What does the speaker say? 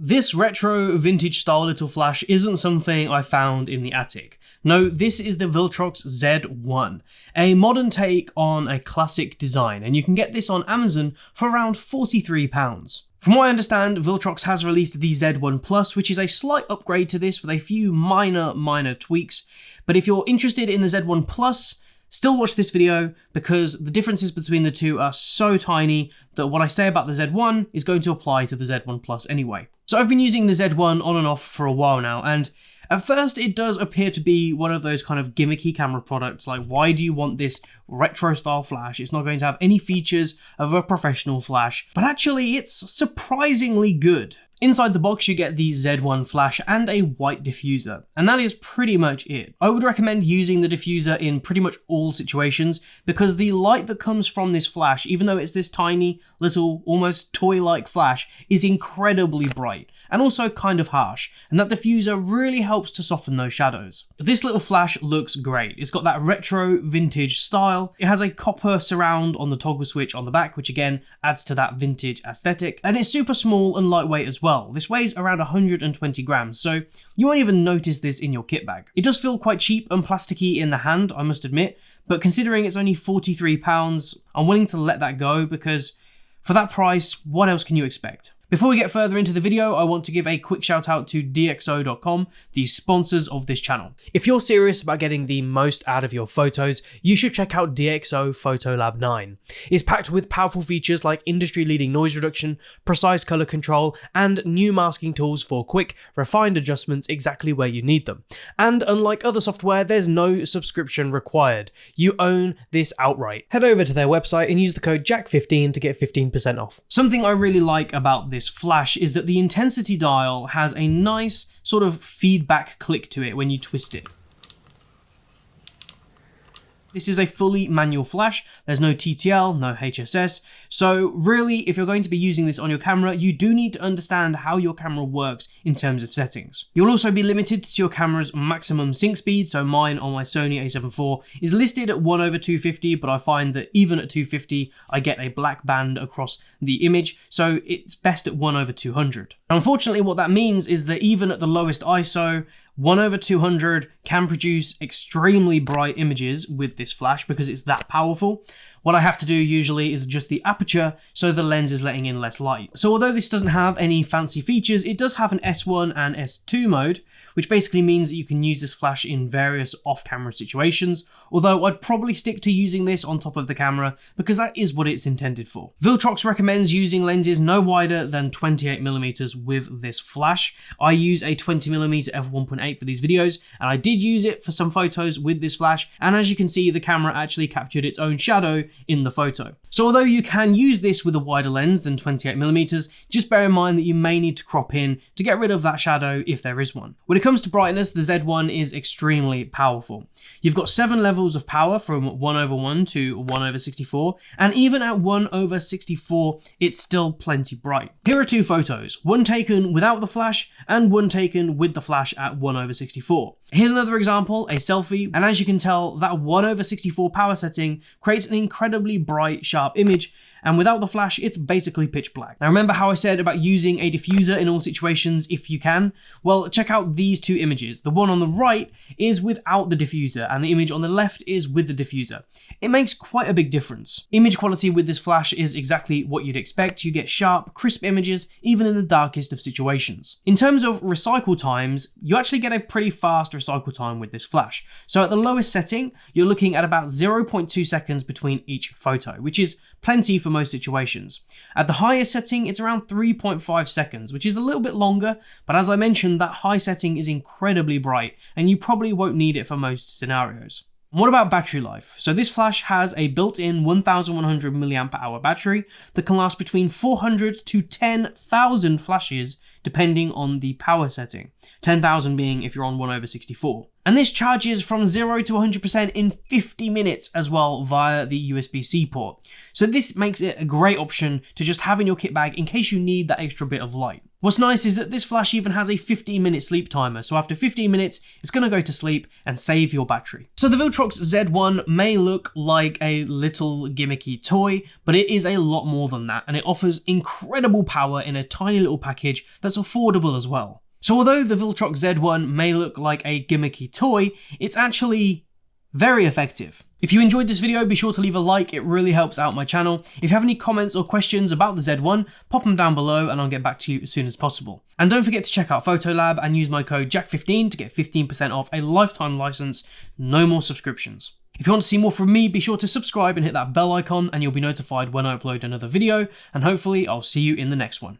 This retro vintage style little flash isn't something I found in the attic. No, this is the Viltrox Z1, a modern take on a classic design, and you can get this on Amazon for around £43. From what I understand, Viltrox has released the Z1 Plus, which is a slight upgrade to this with a few minor tweaks, but if you're interested in the Z1 Plus, still watch this video because the differences between the two are so tiny that what I say about the Z1 is going to apply to the Z1 Plus anyway. So I've been using the Z1 on and off for a while now, and at first it does appear to be one of those kind of gimmicky camera products, like why do you want this retro style flash? It's not going to have any features of a professional flash, but actually it's surprisingly good. Inside the box you get the Z1 flash and a white diffuser, and that is pretty much it. I would recommend using the diffuser in pretty much all situations because the light that comes from this flash, even though it's this tiny little almost toy-like flash, is incredibly bright and also kind of harsh, and that diffuser really helps to soften those shadows. This little flash looks great. It's got that retro vintage style. It has a copper surround on the toggle switch on the back, which again adds to that vintage aesthetic, and it's super small and lightweight as well. This weighs around 120 grams, so you won't even notice this in your kit bag. It does feel quite cheap and plasticky in the hand, I must admit, but considering it's only £43, I'm willing to let that go because for that price, what else can you expect? Before we get further into the video, I want to give a quick shout out to DXO.com, the sponsors of this channel. If you're serious about getting the most out of your photos, you should check out DXO Photolab 9. It's packed with powerful features like industry-leading noise reduction, precise color control, and new masking tools for quick, refined adjustments exactly where you need them. And unlike other software, there's no subscription required. You own this outright. Head over to their website and use the code JACK15 to get 15% off. Something I really like about this flash is that the intensity dial has a nice sort of feedback click to it when you twist it. This is a fully manual flash, there's no TTL, no HSS, so really if you're going to be using this on your camera, you do need to understand how your camera works in terms of settings. You'll also be limited to your camera's maximum sync speed, so mine on my Sony a7 IV is listed at 1/250, but I find that even at 250 I get a black band across the image, so it's best at 1/200. Unfortunately what that means is that even at the lowest ISO, 1/200 can produce extremely bright images with this flash because it's that powerful. What I have to do usually is adjust the aperture so the lens is letting in less light. So although this doesn't have any fancy features, it does have an S1 and S2 mode, which basically means that you can use this flash in various off-camera situations, although I'd probably stick to using this on top of the camera because that is what it's intended for. Viltrox recommends using lenses no wider than 28mm with this flash. I use a 20mm f1.8 for these videos, and I did use it for some photos with this flash, and as you can see, the camera actually captured its own shadow in the photo. So although you can use this with a wider lens than 28mm, just bear in mind that you may need to crop in to get rid of that shadow if there is one. When it comes to brightness, the Z1 is extremely powerful. You've got 7 levels of power from 1/1 to 1/64, and even at 1/64, it's still plenty bright. Here are 2 photos, one taken without the flash and one taken with the flash at 1/64. Here's another example, a selfie, and as you can tell, that 1/64 power setting creates an incredibly bright, sharp image, and without the flash, it's basically pitch black. Now remember how I said about using a diffuser in all situations if you can? Well, check out these 2 images. The one on the right is without the diffuser, and the image on the left is with the diffuser. It makes quite a big difference. Image quality with this flash is exactly what you'd expect. You get sharp, crisp images, even in the darkest of situations. In terms of recycle times, you actually get a pretty fast recycle time with this flash. So at the lowest setting, you're looking at about 0.2 seconds between each photo, which is plenty for most situations. At the highest setting, it's around 3.5 seconds, which is a little bit longer, but as I mentioned, that high setting is incredibly bright, and you probably won't need it for most scenarios. What about battery life? So this flash has a built-in 1100 mAh battery that can last between 400 to 10,000 flashes depending on the power setting, 10,000 being if you're on 1/64. And this charges from 0 to 100% in 50 minutes as well via the USB-C port. So this makes it a great option to just have in your kit bag in case you need that extra bit of light. What's nice is that this flash even has a 15-minute sleep timer, so after 15 minutes, it's going to go to sleep and save your battery. So the Viltrox Z1 may look like a little gimmicky toy, but it is a lot more than that, and it offers incredible power in a tiny little package that's affordable as well. So although the Viltrox Z1 may look like a gimmicky toy, it's actually very effective. If you enjoyed this video, be sure to leave a like, it really helps out my channel. If you have any comments or questions about the Z1, pop them down below and I'll get back to you as soon as possible. And don't forget to check out Photolab and use my code JACK15 to get 15% off a lifetime license, no more subscriptions. If you want to see more from me, be sure to subscribe and hit that bell icon and you'll be notified when I upload another video, and hopefully I'll see you in the next one.